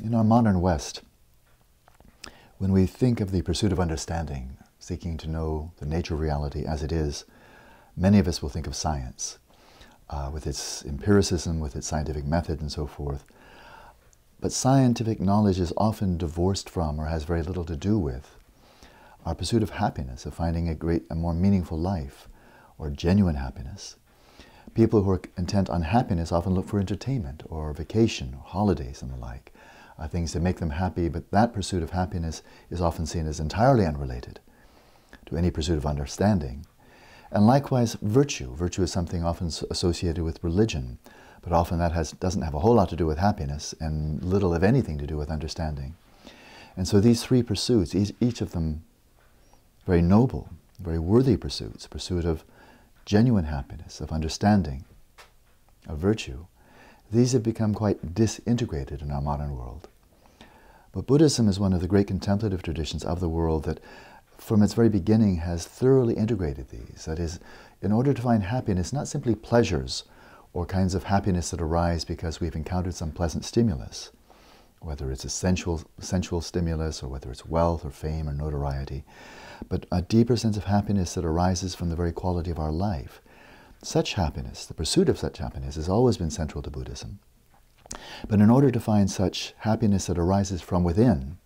In our modern West, when we think of the pursuit of understanding, seeking to know the nature of reality as it is, many of us will think of science, with its empiricism, with its scientific method and so forth. But scientific knowledge is often divorced from or has very little to do with our pursuit of happiness, of finding a more meaningful life, or genuine happiness. People who are intent on happiness often look for entertainment or vacation or holidays and the like, things that make them happy, but that pursuit of happiness is often seen as entirely unrelated to any pursuit of understanding. And likewise, virtue. Virtue is something often associated with religion, but often that doesn't have a whole lot to do with happiness and little, if anything, to do with understanding. And so these three pursuits, each of them very noble, very worthy pursuits, pursuit of genuine happiness, of understanding, of virtue, these have become quite disintegrated in our modern world. But Buddhism is one of the great contemplative traditions of the world that from its very beginning has thoroughly integrated these. That is, in order to find happiness, not simply pleasures or kinds of happiness that arise because we've encountered some pleasant stimulus, whether it's a sensual stimulus or whether it's wealth or fame or notoriety, but a deeper sense of happiness that arises from the very quality of our life. Such happiness, the pursuit of such happiness, has always been central to Buddhism. But in order to find such happiness that arises from within,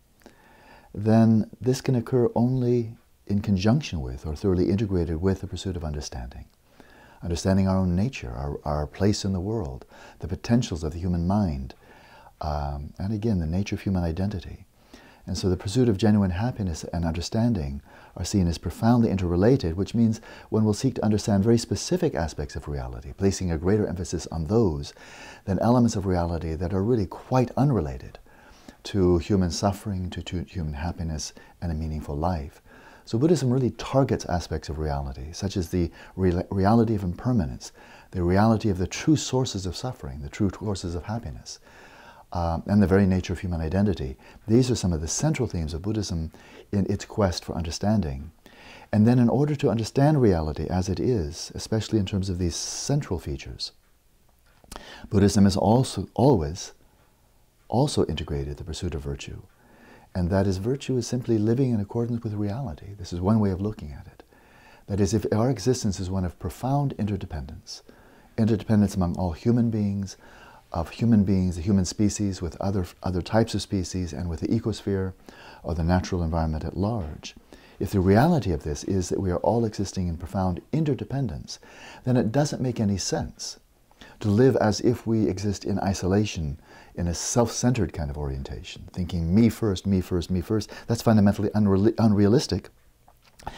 then this can occur only in conjunction with or thoroughly integrated with the pursuit of understanding. Understanding our own nature, our place in the world, the potentials of the human mind, and again, the nature of human identity. And so the pursuit of genuine happiness and understanding are seen as profoundly interrelated, which means one will seek to understand very specific aspects of reality, placing a greater emphasis on those than elements of reality that are really quite unrelated to human suffering, to human happiness, and a meaningful life. So Buddhism really targets aspects of reality, such as the reality of impermanence, the reality of the true sources of suffering, the true sources of happiness, and the very nature of human identity. These are some of the central themes of Buddhism in its quest for understanding. And then in order to understand reality as it is, especially in terms of these central features, Buddhism has always integrated the pursuit of virtue. And that is, virtue is simply living in accordance with reality. This is one way of looking at it. That is, if our existence is one of profound interdependence, interdependence among all human beings, the human species with other types of species, and with the ecosphere or the natural environment at large. If the reality of this is that we are all existing in profound interdependence, then it doesn't make any sense to live as if we exist in isolation, in a self-centered kind of orientation, thinking me first, me first, me first. That's fundamentally unrealistic,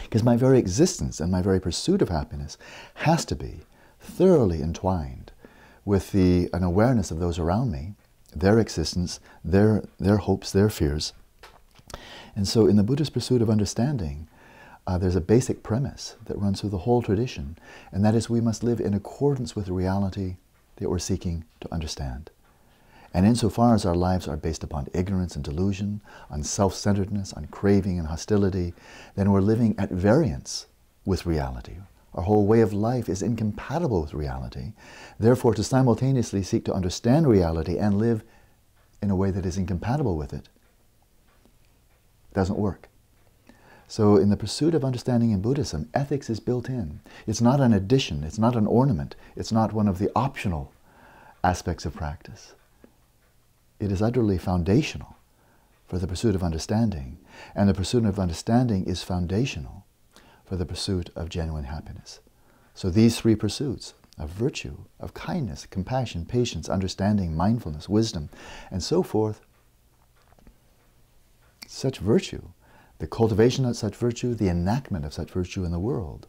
because my very existence and my very pursuit of happiness has to be thoroughly entwined with an awareness of those around me, their existence, their hopes, their fears. And so in the Buddhist pursuit of understanding, there's a basic premise that runs through the whole tradition, and that is we must live in accordance with the reality that we're seeking to understand. And insofar as our lives are based upon ignorance and delusion, on self-centeredness, on craving and hostility, then we're living at variance with reality. Our whole way of life is incompatible with reality. Therefore, to simultaneously seek to understand reality and live in a way that is incompatible with it doesn't work. So in the pursuit of understanding in Buddhism, ethics is built in. It's not an addition, it's not an ornament, it's not one of the optional aspects of practice. It is utterly foundational for the pursuit of understanding, and the pursuit of understanding is foundational for the pursuit of genuine happiness. So these three pursuits of virtue, of kindness, compassion, patience, understanding, mindfulness, wisdom, and so forth, such virtue, the cultivation of such virtue, the enactment of such virtue in the world,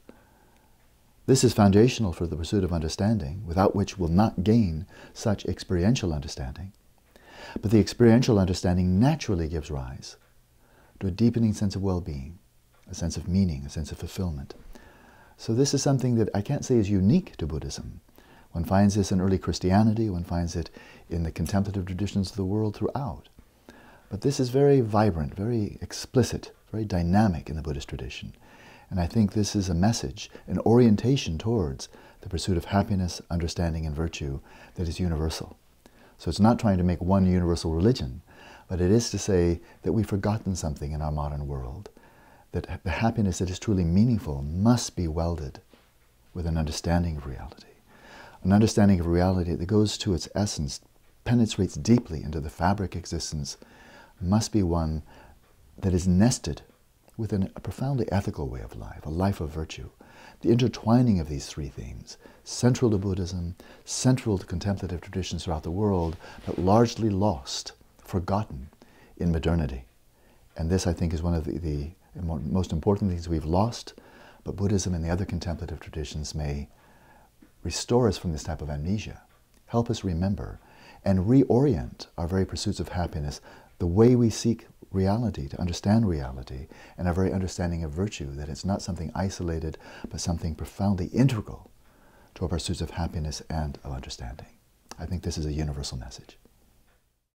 this is foundational for the pursuit of understanding, without which we'll not gain such experiential understanding. But the experiential understanding naturally gives rise to a deepening sense of well-being, a sense of meaning, a sense of fulfillment. So this is something that I can't say is unique to Buddhism. One finds this in early Christianity, one finds it in the contemplative traditions of the world throughout. But this is very vibrant, very explicit, very dynamic in the Buddhist tradition. And I think this is a message, an orientation towards the pursuit of happiness, understanding, and virtue that is universal. So it's not trying to make one universal religion, but it is to say that we've forgotten something in our modern world, that the happiness that is truly meaningful must be welded with an understanding of reality. An understanding of reality that goes to its essence, penetrates deeply into the fabric of existence, must be one that is nested within a profoundly ethical way of life, a life of virtue. The intertwining of these three themes, central to Buddhism, central to contemplative traditions throughout the world, but largely lost, forgotten in modernity. And this, I think, is one of the most important things we've lost, but Buddhism and the other contemplative traditions may restore us from this type of amnesia, help us remember, and reorient our very pursuits of happiness, the way we seek reality, to understand reality, and our very understanding of virtue, that it's not something isolated, but something profoundly integral to our pursuits of happiness and of understanding. I think this is a universal message.